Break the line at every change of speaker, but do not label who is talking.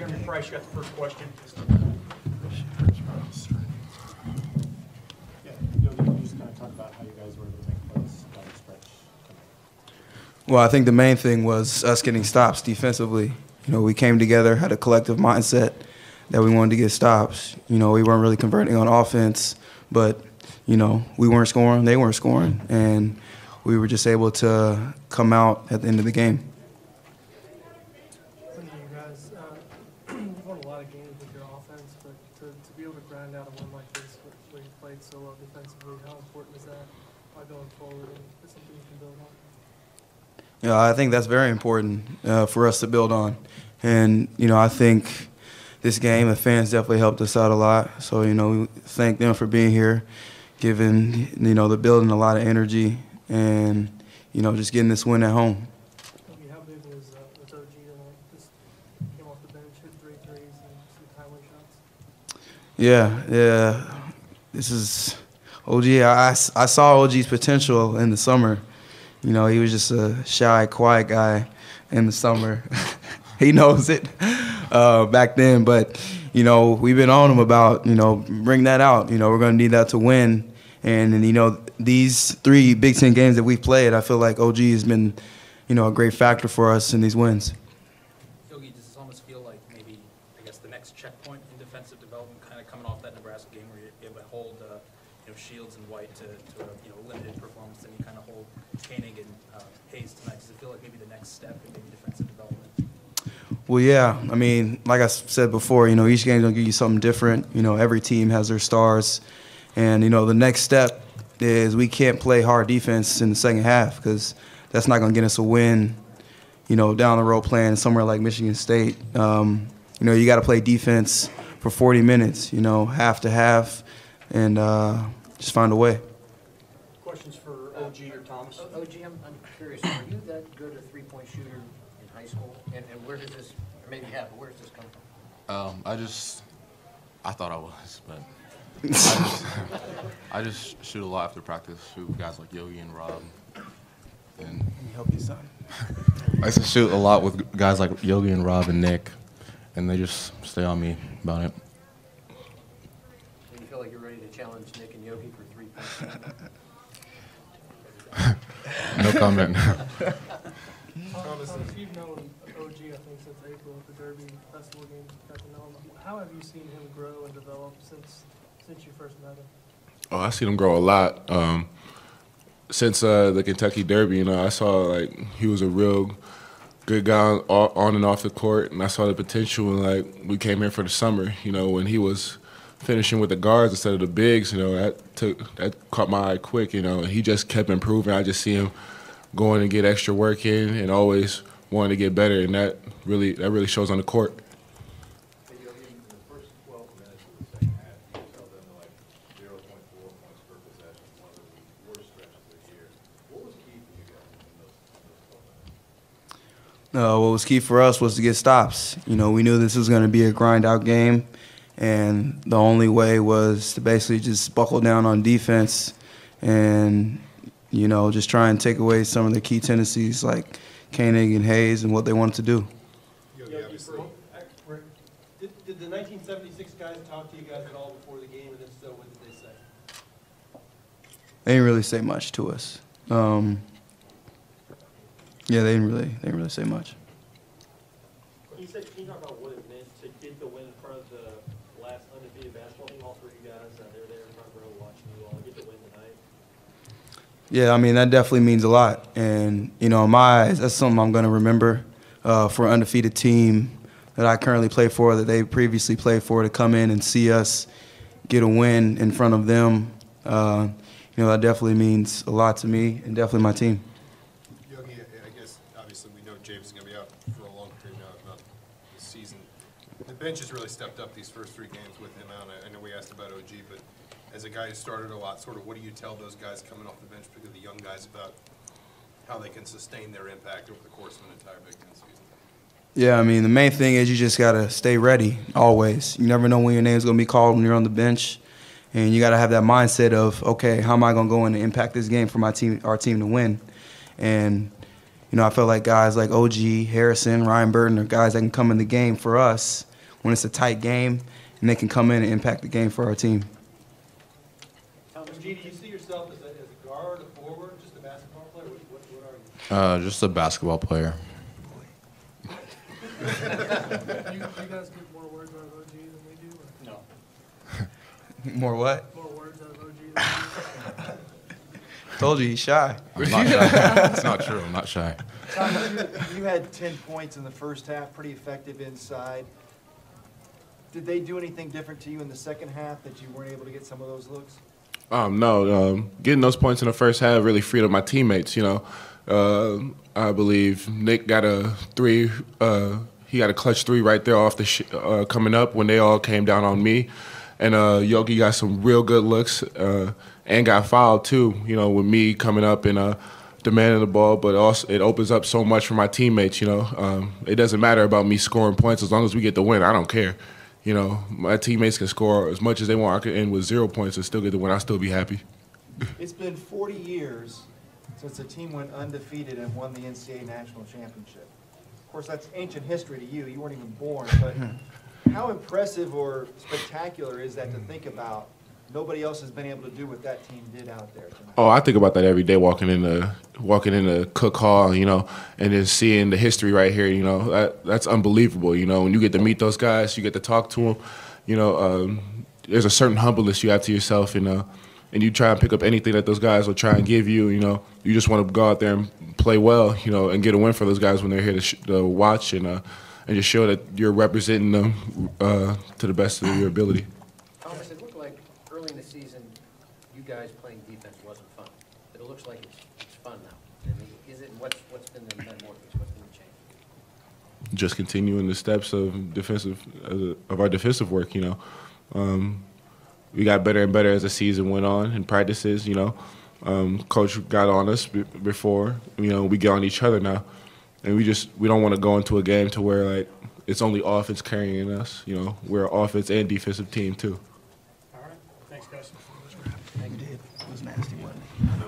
Jeremy Price, you got the first question.
Yeah, Yogi, can you just kind of talk about how you guys were able to make plays down the stretch?
Well, I think the main thing was us getting stops defensively. We came together, had a collective mindset that we wanted to get stops. We weren't really converting on offense, but, we weren't scoring, they weren't scoring, and we were just able to come out at the end of the game.
You guys, you've won a lot of games with your offense, but to be able to grind out a win like this where you played so well defensively, how important is that going forward, and is something you can build on?
Yeah, I think that's very important for us to build on. And, I think this game, the fans definitely helped us out a lot. So, we thank them for being here, giving, the building a lot of energy, and, just getting this win at home.
How big was OG tonight? Just came off the bench, hit 3 threes, and some timely shots?
Yeah. This is OG. I saw OG's potential in the summer. He was just a shy, quiet guy in the summer. He knows it back then. But, we've been on him about, bring that out. We're going to need that to win. And these 3 Big Ten games that we've played, I feel like OG has been, a great factor for us in these wins.
Yogi, does this almost feel like maybe, the next checkpoint in defensive development, kind of coming off that Nebraska game where you're able to hold, Shields and White to a limited performance, then you kind of hold Koenig and Hayes tonight? Does it feel like maybe the next step in maybe defensive development?
Well, yeah. I mean, like I said before, each game's going to give you something different. Every team has their stars. And, the next step is we can't play hard defense in the second half because that's not going to get us a win, down the road playing somewhere like Michigan State. You got to play defense for 40 minutes, half to half, and just find a way.
Questions for OG or Thomas?
OG, I'm curious, were you that good a three-point shooter in high school? And where does this, or maybe you have, but where does this come from?
I thought I was, but I just shoot a lot after practice, shoot with guys like Yogi and Rob. And
Let me help you, son.
I used to shoot a lot with guys like Yogi and Rob and Nick, and they just stay on me about it.
Do you feel like you're ready to challenge Nick and Yogi for 3 points?
No comment.
Thomas, you've known OG, I think, since April at the Derby Festival games. Got to know him. How have you seen him grow and develop since you first met him?
Oh, I've seen him grow a lot. Since the Kentucky Derby, I saw he was a real good guy on and off the court, and I saw the potential when we came here for the summer. When he was finishing with the guards instead of the bigs, that caught my eye quick. He just kept improving. I just see him going and get extra work in and always wanting to get better, and that really shows on the court.
What was key for us was to get stops. We knew this was going to be a grind-out game, and the only way was to basically just buckle down on defense and, just try and take away some of the key tendencies like Koenig and Hayes and what they wanted to do.
Yogi, did the 1976 guys talk to you guys at all before the game, and if so, what did they say?
They didn't really say much to us. Yeah, they didn't really say much.
Can you talk about what it meant to get the win in front of the last undefeated basketball team? All 3 of you guys, they were there in front row watching you all get the win tonight.
Yeah, I mean, that definitely means a lot. And, in my eyes, that's something I'm going to remember for an undefeated team that I currently play for, that they previously played for, to come in and see us get a win in front of them. That definitely means a lot to me and definitely my team.
Yogi, I guess, obviously, we know James is going to be out for a long period now, if not this season. The bench has really stepped up these first 3 games with him out. I know we asked about OG, but as a guy who started a lot, what do you tell those guys coming off the bench, particularly the young guys, about how they can sustain their impact over the course of an entire Big Ten season?
Yeah, I mean, the main thing is you just got to stay ready always. You never know when your name's going to be called when you're on the bench. And you got to have that mindset of, okay, how am I going to go in and impact this game for our team to win? And, I feel like guys like OG, Harrison, Ryan Burton are guys that can come in the game for us when it's a tight game, and they can come in and impact the game for our team.
G, do you see yourself as a guard, a forward, just a basketball player? What are you?
Just a basketball player.
You guys get more words out of OG than we do? Or?
No.
More what?
More words out of OG than we do?
Told you, he's shy.
I'm not shy. It's not true. I'm not shy.
Tom, you had 10 points in the first half, pretty effective inside. Did they do anything different to you in the second half that you weren't able to get some of those looks?
No, getting those points in the first half really freed up my teammates. I believe Nick got a three. He got a clutch three right there off the coming up when they all came down on me, and Yogi got some real good looks and got fouled too. With me coming up and demanding the ball, but also it opens up so much for my teammates. It doesn't matter about me scoring points as long as we get the win. I don't care. My teammates can score as much as they want. I could end with 0 points and still get the win. I'll still be happy.
It's been 40 years since a team went undefeated and won the NCAA National Championship. Of course, that's ancient history to you. You weren't even born, but how impressive or spectacular is that to think about? Nobody else has been able to do what that team did out there tonight.
Oh, I think about that every day walking in the Cook Hall, and then seeing the history right here. That's unbelievable. When you get to meet those guys, you get to talk to them. There's a certain humbleness you have to yourself, and you try and pick up anything that those guys will try and give you. You just want to go out there and play well, and get a win for those guys when they're here to watch and just show that you're representing them to the best of your ability.
Thomas, it looked like early in the season, you guys playing defense wasn't fun, but it looks like it's fun now. I mean, what's been the metamorphosis? What's been the change?
Just continuing the steps of our defensive work. We got better and better as the season went on in practices. Coach got on us before. We get on each other now, and we don't want to go into a game to where it's only offense carrying us. We're an offense and defensive team too.
All right. Thanks, guys.
You did. It was nasty, wasn't it?